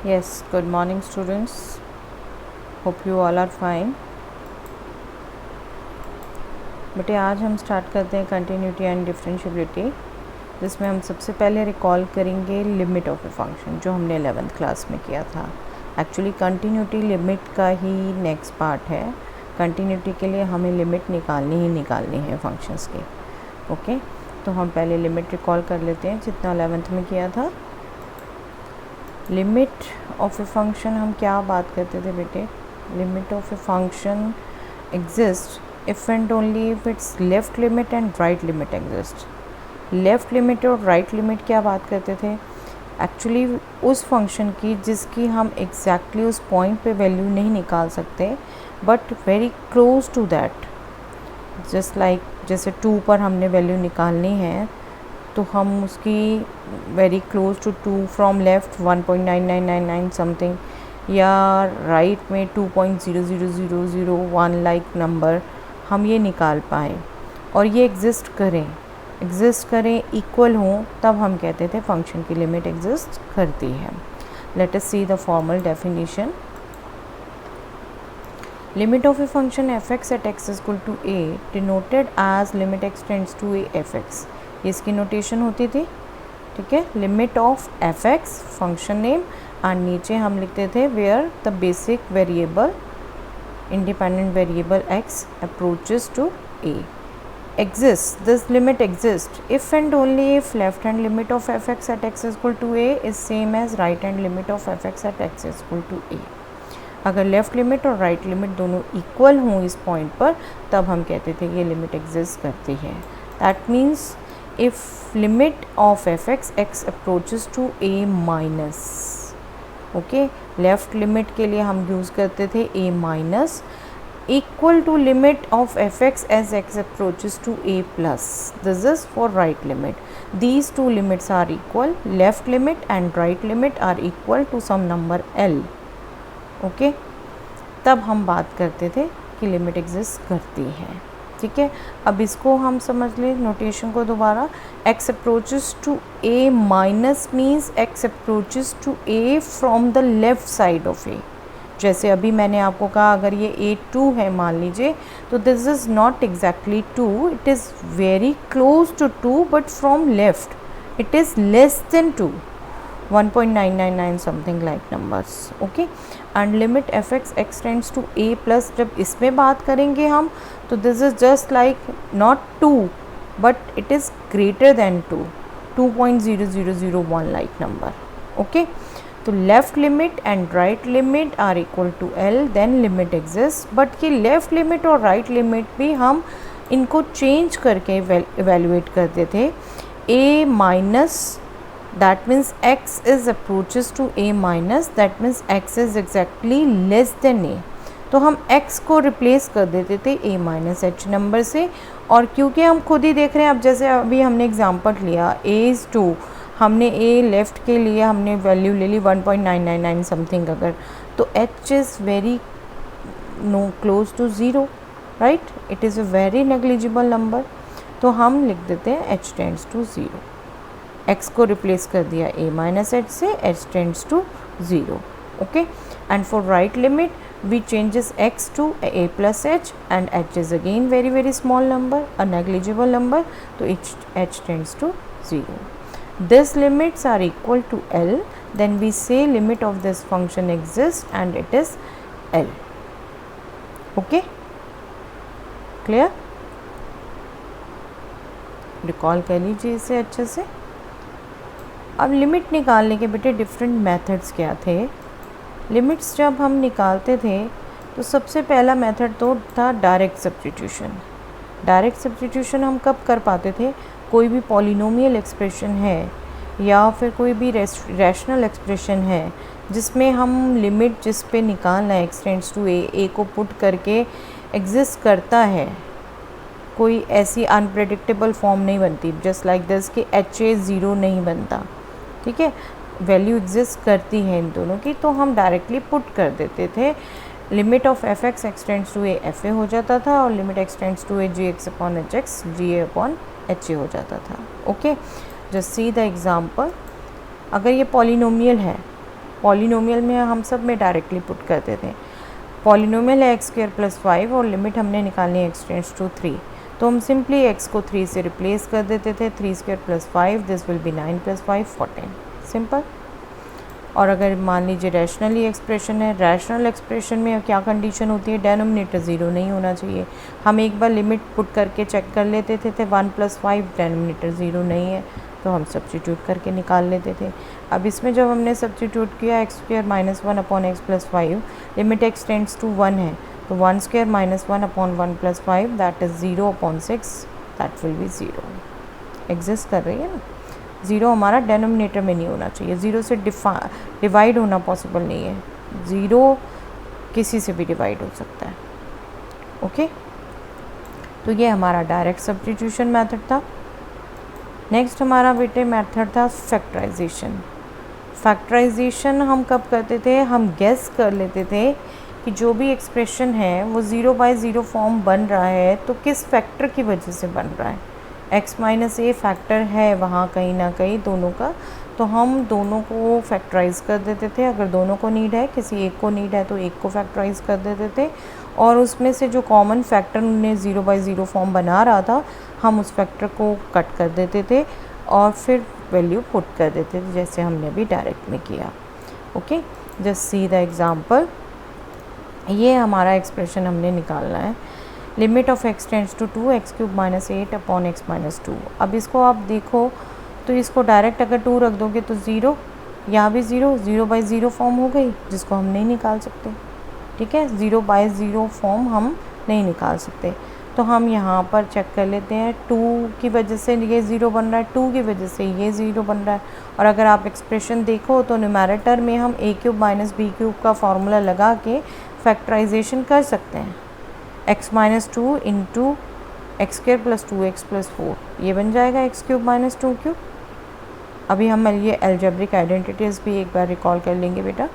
Yes, good morning students. Hope you all are fine. बेटे आज हम स्टार्ट करते हैं कंटिन्यूटी एंड डिफरेंशिएबिलिटी, जिसमें हम सबसे पहले रिकॉल करेंगे लिमिट ऑफ ए फंक्शन जो हमने 11th क्लास में किया था। एक्चुअली कंटिन्यूटी लिमिट का ही नेक्स्ट पार्ट है। कंटिन्यूटी के लिए हमें लिमिट निकालनी है फंक्शंस की। ओके, तो हम पहले लिमिट रिकॉल कर लेते हैं जितना 11th में किया था। लिमिट ऑफ ए फंक्शन हम क्या बात करते थे बेटे? Limit of a function exist if and only if it's left limit and right limit exist. Left limit और राइट लिमिट क्या बात करते थे? एक्चुअली उस फंक्शन की जिसकी हम एग्जैक्टली उस पॉइंट पे वैल्यू नहीं निकाल सकते, but very close to that. Just like जैसे 2 पर हमने वैल्यू निकालनी है तो हम उसकी very close to 2 from left 1.9999 something, या राइट में 2.00001 लाइक नंबर हम ये निकाल पाएँ और ये एग्जिस्ट करें इक्वल हों, तब हम कहते थे फंक्शन की लिमिट एग्जिस्ट करती है। Let us see the formal definition. Limit of a function fx at x is equal to a denoted as limit x tends to a fx, ये इसकी नोटेशन होती थी। ठीक है, limit of fx function name, और नीचे हम लिखते थे where the basic variable independent variable x approaches to a exists. This limit exists if and only if left hand limit of fx at x is equal to a is same as right hand limit of fx at x is equal to a। अगर left limit और right limit दोनों equal हों इस point पर, तब हम कहते थे ये लिमिट एग्जिस्ट करती है। That means if limit of F x X approaches to A minus. Okay, left limit के लिए हम यूज़ करते थे A minus equal to limit of F X as X approaches to A plus. This is for right limit. These two limits are equal, left limit and right limit are equal to some number L. Okay, तब हम बात करते थे कि limit exist करती है। ठीक है, अब इसको हम समझ लें नोटेशन को दोबारा। x approaches to a minus means x approaches to a from the left side of a। जैसे अभी मैंने आपको कहा अगर ये a2 है मान लीजिए, तो this is not exactly 2, it is very close to 2 but from left it is less than 2, 1.999 something like numbers. Okay, and limit F x x tends to A plus, जब इसमें बात करेंगे हम तो this is just like not 2 but it is greater than 2, 2.0001 like number. Okay, तो left limit and right limit are equal to L, then limit exist. But ये left limit और right limit भी हम इनको चेंज करके evaluate करते थे। A minus, that means x is approaches to a minus, that means x is exactly less than a, तो हम x को रिप्लेस कर देते थे a माइनस एच नंबर से। और क्योंकि हम खुद ही देख रहे हैं, अब जैसे अभी हमने एग्जांपल लिया a is 2, हमने a लेफ़्ट के लिए हमने वैल्यू ले ली 1.999 समथिंग, अगर तो h is very no close to zero, right, it is a very negligible number, तो हम लिख देते हैं h tends to zero. x को रिप्लेस कर दिया a माइनस एच से, h tends to zero. Okay, and for right limit we changes x to a plus h and h is again very very small number, a negligible number, तो h tends to zero. This limits are equal to l, then we say limit of this function exist and it is l। Okay, clear? Recall कर लीजिए इसे अच्छे से। अब limit निकालने के बेटे डिफरेंट मेथड्स क्या थे? लिमिट्स जब हम निकालते थे तो सबसे पहला मेथड तो था डायरेक्ट सब्स्टिट्यूशन। डायरेक्ट सब्स्टिट्यूशन हम कब कर पाते थे? कोई भी पॉलिनोमियल एक्सप्रेशन है या फिर कोई भी रैशनल एक्सप्रेशन है जिसमें हम लिमिट जिस पे निकालना है x टेंड्स टू a को पुट करके एग्जिस्ट करता है, कोई ऐसी अनप्रेडिक्टेबल फॉर्म नहीं बनती जस्ट लाइक दिस कि HA 0 नहीं बनता। ठीक है, वैल्यू एग्जिस्ट करती है इन दोनों की, तो हम डायरेक्टली पुट कर देते थे। Limit of F x x tends to a f a हो जाता था, और limit x tends to a g x upon h x g a upon h a हो जाता था। Okay, just see the example. अगर ये पॉलिनोमियल है पॉलिनोमियल में हम सब में डायरेक्टली पुट करते थे। पॉलिनोमियल है x² + 5 और लिमिट हमने निकालनी है x टेंड्स टू 3, तो हम सिंपली x को 3 से रिप्लेस कर देते थे। 3² + 5 दिस विल बी 9 + 5 14, सिंपल। और अगर मान लीजिए रैशनली एक्सप्रेशन है, रैशनल एक्सप्रेशन में क्या कंडीशन होती है, डेनोमिनेटर 0 नहीं होना चाहिए। हम एक बार लिमिट पुट करके चेक कर लेते थे 1 + 5 डेनोमिनेटर 0 नहीं है, तो हम सब्स्टिट्यूट करके निकाल लेते थे। अब इसमें जब हमने सब्स्टिट्यूट किया x² - 1 / x + 5, limit x tends to 1 है, तो 1² - 1 / 1 + 5 that is 0/6, that will be 0। Exist कर रही है ना, 0 हमारा डेनोमिनेटर में नहीं होना चाहिए। 0 से डिवाइड होना पॉसिबल नहीं है, 0 किसी से भी डिवाइड हो सकता है। ओके, तो ये हमारा डायरेक्ट सब्स्टिट्यूशन मेथड था। नेक्स्ट हमारा बेटे मेथड था फैक्टराइजेशन। फैक्टराइजेशन हम कब करते थे, हम गेस कर लेते थे कि जो भी एक्सप्रेशन है वो 0/0 फॉर्म बन रहा है तो किस फैक्टर की वजह से बन रहा है। x - a फैक्टर है वहाँ कहीं ना कहीं दोनों का, तो हम दोनों को फैक्टराइज़ कर देते थे। अगर दोनों को नीड है, किसी एक को नीड है, तो एक को फैक्टराइज़ कर देते थे और उसमें से जो कॉमन फैक्टर उन्हें 0/0 फॉर्म बना रहा था, हम उस फैक्टर को कट कर देते थे और फिर वैल्यू पुट कर देते थे, जैसे हमने अभी डायरेक्ट में किया। Okay, just see the example. ये हमारा एक्सप्रेशन हमने निकालना है, limit of x tends to 2 x³ - 8 / x - 2। अब इसको आप देखो तो इसको डायरेक्ट अगर 2 रख दोगे तो 0, यहाँ भी 0/0 फॉर्म हो गई, जिसको हम नहीं निकाल सकते। ठीक है, 0/0 फॉर्म हम नहीं निकाल सकते, तो हम यहाँ पर चेक कर लेते हैं। 2 की वजह से ये 0 बन रहा है, 2 की वजह से ये 0 बन रहा है। और अगर आप एक्सप्रेशन देखो तो न्यूमैरेटर में हम a³ - b³ का फार्मूला लगा के फैक्टराइजेशन कर सकते हैं। x - 2 × x² + 2x + 4, ये बन जाएगा x³ - 2³ अभी हम ये अलजेब्रिक आइडेंटिटीज़ भी एक बार रिकॉल कर लेंगे बेटा।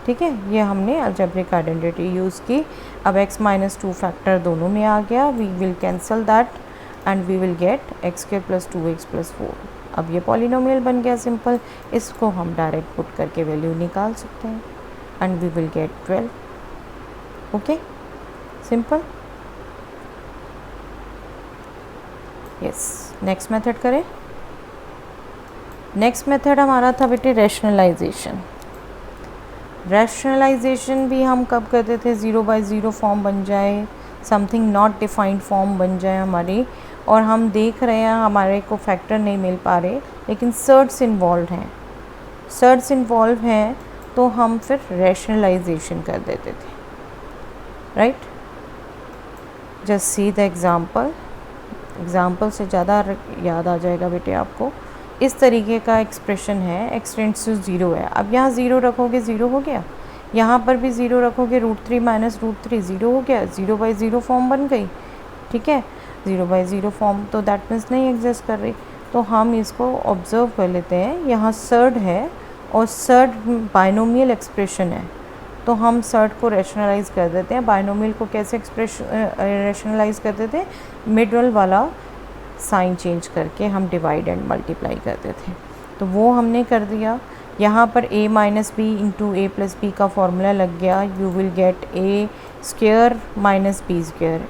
ठीक है, ये हमने अलजेब्रिक आइडेंटिटी यूज़ की। अब x - 2 फैक्टर दोनों में आ गया, we will cancel that and we will get x² + 2x + 4। अब ये पॉलिनोमियल बन गया सिंपल, इसको हम डायरेक्ट पुट करके वैल्यू निकाल सकते हैं and we will get 12। Okay, simple. Yes, next method करें। नेक्स्ट मेथड हमारा था बेटे रैशनलाइजेशन। रैशनलाइजेशन भी हम कब करते थे, 0/0 फॉर्म बन जाए, समथिंग नॉट डिफाइंड फॉर्म बन जाए हमारी, और हम देख रहे हैं हमारे को फैक्टर नहीं मिल पा रहे, लेकिन सर्ट्स इन्वॉल्व हैं, तो हम फिर रैशनलाइजेशन कर देते थे। Right, just see the example से ज़्यादा याद आ जाएगा बेटे आपको। इस तरीके का एक्सप्रेशन है, x टेंड्स टू 0 है। अब यहाँ 0 रखोगे 0 हो गया, यहाँ पर भी 0 रखोगे, √3 - √3 0 हो गया, 0/0 फॉर्म बन गई। ठीक है, 0/0 फॉर्म तो दैट मीन्स नहीं एग्जिस्ट कर रही, तो हम इसको ऑब्ज़र्व कर लेते हैं। यहाँ सर्ड है और सर्ड बाइनोमियल एक्सप्रेशन है, तो हम सर्ड को रैशनलाइज कर देते हैं। बाइनोमियल को कैसे रैशनलाइज करते थे, मिडल वाला साइन चेंज करके हम डिवाइड एंड मल्टीप्लाई करते थे, तो वो हमने कर दिया। यहाँ पर a - b × a + b का फॉर्मूला लग गया, you will get a² - b²,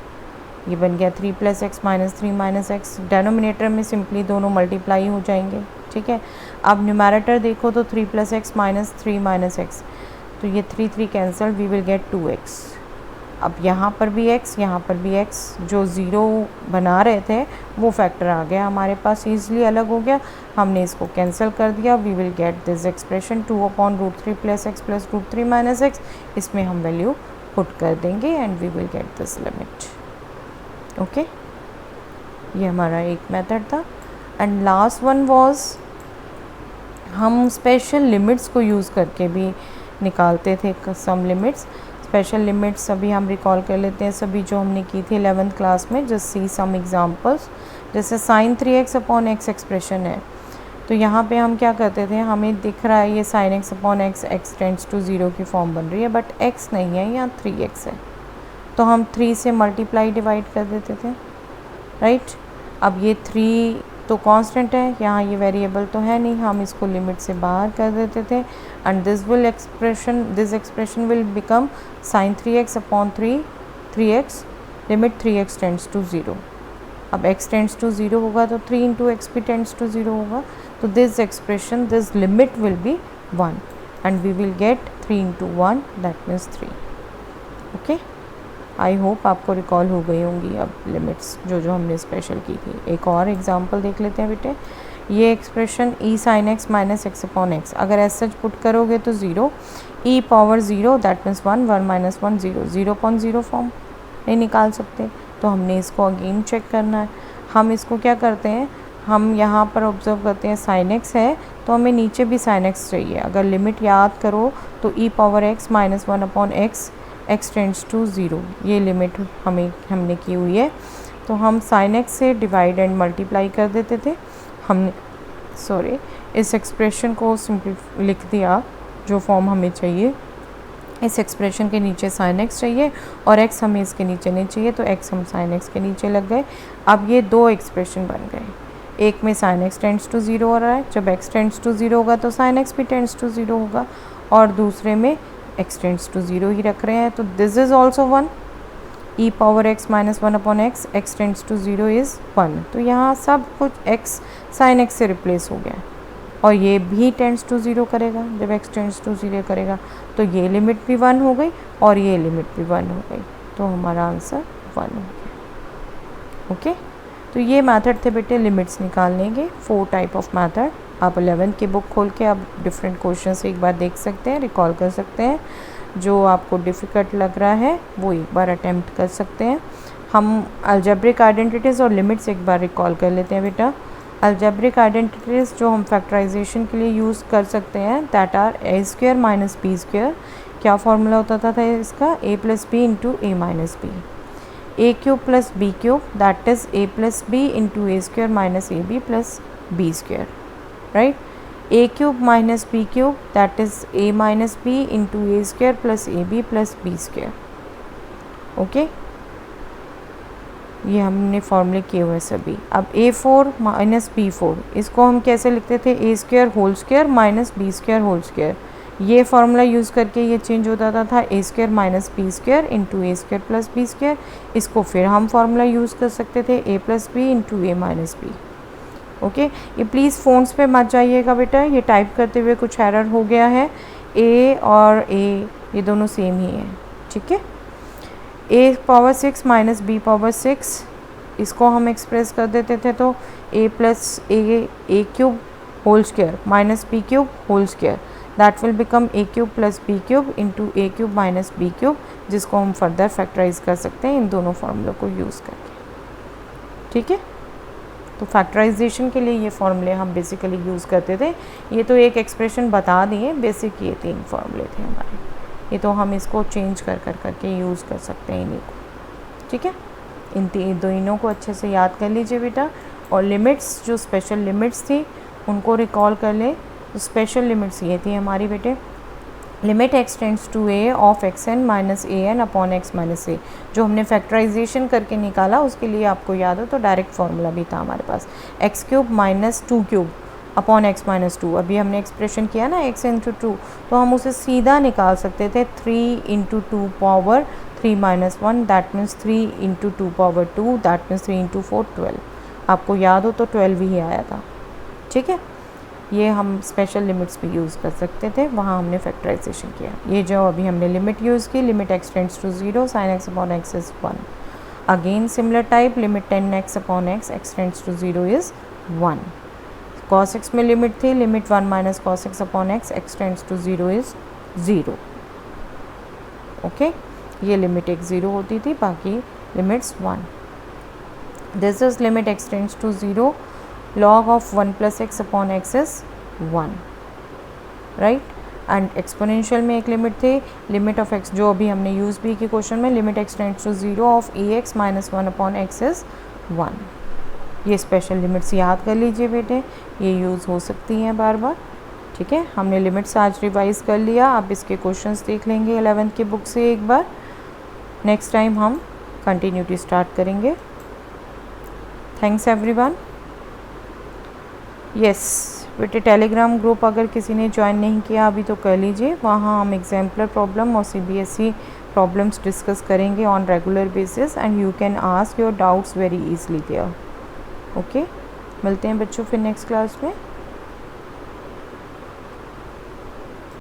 ये बन गया 3 + x - 3 - x। डेनोमिनेटर में सिंपली दोनों मल्टीप्लाई हो जाएंगे। ठीक है, अब न्यूमैरेटर देखो तो 3 + x - 3 - x, तो ये 3 cancel, we will gate 2x। अब यहाँ पर भी x, यहाँ पर भी x, जो 0 बना रहे थे वो फैक्टर आ गया हमारे पास, ईजिली अलग हो गया, हमने इसको कैंसिल कर दिया। We will get this expression 2/√3 + x + √3 - x। इसमें हम वैल्यू पुट कर देंगे and we will get this limit. Okay, ये हमारा एक मेथड था। एंड लास्ट वन वाज, हम स्पेशल लिमिट्स को यूज़ करके भी निकालते थे सम लिमिट्स। स्पेशल लिमिट्स अभी हम रिकॉल कर लेते हैं सभी जो हमने की थी 11th क्लास में। जस्ट सी सम एग्जांपल्स, जैसे sin 3x/x एक्सप्रेशन है, तो यहाँ पे हम क्या करते थे, हमें दिख रहा है ये sin x/x, x tends to 0 की फॉर्म बन रही है, बट x नहीं है, यहाँ 3x है, तो हम 3 से मल्टीप्लाई डिवाइड कर देते थे। राइट, अब ये 3 तो कांस्टेंट है, यहाँ ये वेरिएबल तो है नहीं, हम इसको लिमिट से बाहर कर देते थे and this expression will become sin 3x upon 3x limit 3x tends to 0। अब x टेंड्स टू 0 होगा तो 3 इंटू एक्स भी टेंड्स टू 0 होगा, तो this expression this limit will be 1 and we will get 3 into 1 that means 3। Okay, I hope आपको recall हो गई होंगी अब लिमिट्स जो हमने स्पेशल की थी। एक और एग्जांपल देख लेते हैं बेटे। ये expression e sin x minus x upon x, अगर एज सच पुट करोगे तो 0, e power 0 that means 1, 1 minus 1 0, 0.0 form नहीं निकाल सकते, तो हमने इसको अगेन चेक करना है। हम इसको क्या करते हैं, हम यहाँ पर ऑब्जर्व करते हैं sin x है तो हमें नीचे भी sin x चाहिए। अगर लिमिट याद करो तो e power x minus 1 upon x, x tends to 0, ये लिमिट हमने की हुई है। तो हम sin x से डिवाइड एंड मल्टीप्लाई कर देते थे, हमने इस एक्सप्रेशन को सिंपली लिख दिया जो फॉर्म हमें चाहिए। इस एक्सप्रेशन के नीचे sin x चाहिए और x हमें इसके नीचे नहीं चाहिए, तो x हम sin x के नीचे लग गए। अब ये दो एक्सप्रेशन बन गए, एक में sin x टेंड्स टू 0 हो रहा है, जब x टेंड्स टू 0 होगा तो sin x भी टेंड्स टू 0 होगा, और दूसरे में x टेंड्स टू 0 ही रख रहे हैं, तो this is also 1, e power x minus 1 upon x, x tends to 0 is 1। तो यहाँ सब कुछ x sin x से रिप्लेस हो गया, और ये भी टेंड्स टू 0 करेगा, जब x टेंड्स टू 0 करेगा तो ये लिमिट भी 1 हो गई और ये लिमिट भी 1 हो गई, तो हमारा आंसर 1 हो गया। ओके, तो ये मेथड थे बेटे लिमिट्स निकालने के, 4 टाइप ऑफ मेथड। आप 11th की बुक खोल के आप डिफरेंट क्वेश्चन एक बार देख सकते हैं, रिकॉल कर सकते हैं, जो आपको डिफ़िकल्ट लग रहा है वो एक बार अटैम्प्ट कर सकते हैं। हम अलजेब्रिक आइडेंटिटीज़ और लिमिट्स एक बार रिकॉल कर लेते हैं बेटा। अलजेब्रिक आइडेंटिटीज़ जो हम फैक्टराइजेशन के लिए यूज़ कर सकते हैं, that are a square minus b square. क्या फॉर्मूला होता था इसका, a plus b into a minus b, a cube plus b cube that is a plus b into a square minus a b plus b square, right. a cube minus b cube that is a minus b into a square plus a b plus b square. Okay, ये हमने फॉर्मूले किए हुए सभी। अब a4 minus b4, इसको हम कैसे लिखते थे, a square whole square minus b square whole square. ये फार्मूला यूज़ करके ये चेंज होता था a square minus b square into a square plus b square. इसको फिर हम फार्मूला यूज़ कर सकते थे a plus b into a minus b. Okay, ये प्लीज़ फ़ोन्स पे मत जाइएगा बेटा, ये टाइप करते हुए कुछ एरर हो गया है। a और a ये दोनों सेम ही हैं, ठीक है। a power 6 minus b power 6, इसको हम एक्सप्रेस कर देते थे तो a plus a cube whole square minus b cube whole square that will become a cube plus b cube into a cube minus b cube, जिसको हम further factorise कर सकते हैं इन दोनों फार्मूलों को यूज़ करके, ठीक है। तो फैक्टराइजेशन के लिए ये फार्मूले हम बेसिकली यूज़ करते थे। ये तो एक एक्सप्रेशन बता दिए, बेसिक ये 3 फार्मूले थे हमारे, ये तो हम इसको चेंज करके यूज़ कर सकते हैं इन्हीं को, ठीक है। इन दोनों को अच्छे से याद कर लीजिए बेटा। और लिमिट्स, जो स्पेशल लिमिट्स थी उनको रिकॉल कर लें। तो स्पेशल लिमिट्स ये थी हमारी बेटे, limit x tends to a of X N minus A N upon X minus A, जो हमने फैक्टराइजेशन करके निकाला उसके लिए आपको याद हो तो डायरेक्ट फार्मूला भी था हमारे पास, X cube minus 2 cube upon X minus 2। अभी हमने एक्सप्रेशन किया ना x इंटू 2, तो हम उसे सीधा निकाल सकते थे 3 into 2 power 3 minus 1 that means 3 into 2 power 2 that means 3 into 4 12। आपको याद हो तो 12 ही आया था, ठीक है। ये हम स्पेशल लिमिट्स भी यूज़ कर सकते थे, वहाँ हमने फैक्टराइजेशन किया। ये जो अभी हमने लिमिट यूज़ की, limit x tends to 0 sin x upon x is 1। Again similar type, limit 10x upon x tends to 0 is 1। cos x में लिमिट थी, limit 1 minus cos x upon x tends to 0 is 0। Okay, ये limit एक 0 होती थी, बाकी limits 1। This is limit x tends to 0 log of 1 plus x upon x is 1, right. And exponential में एक limit थी, लिमिट ऑफ x जो अभी हमने यूज़ भी की क्वेश्चन में, limit x tends to 0 of e x minus 1 upon x is 1। ये स्पेशल लिमिट्स याद कर लीजिए बेटे, ये यूज़ हो सकती हैं बार बार, ठीक है। हमने लिमिट्स आज रिवाइज़ कर लिया, आप इसके क्वेश्चंस देख लेंगे 11th की बुक से एक बार। नेक्स्ट टाइम हम कंटिन्यूटी स्टार्ट करेंगे। Thanks everyone. यस बेटे, टेलीग्राम ग्रुप अगर किसी ने ज्वाइन नहीं किया अभी तो कर लीजिए, वहाँ हम एग्जाम्पलर प्रॉब्लम और CBSE प्रॉब्लम्स डिस्कस करेंगे on regular basis and you can ask your doubts very easily there. Okay, मिलते हैं बच्चों फिर नेक्स्ट क्लास में।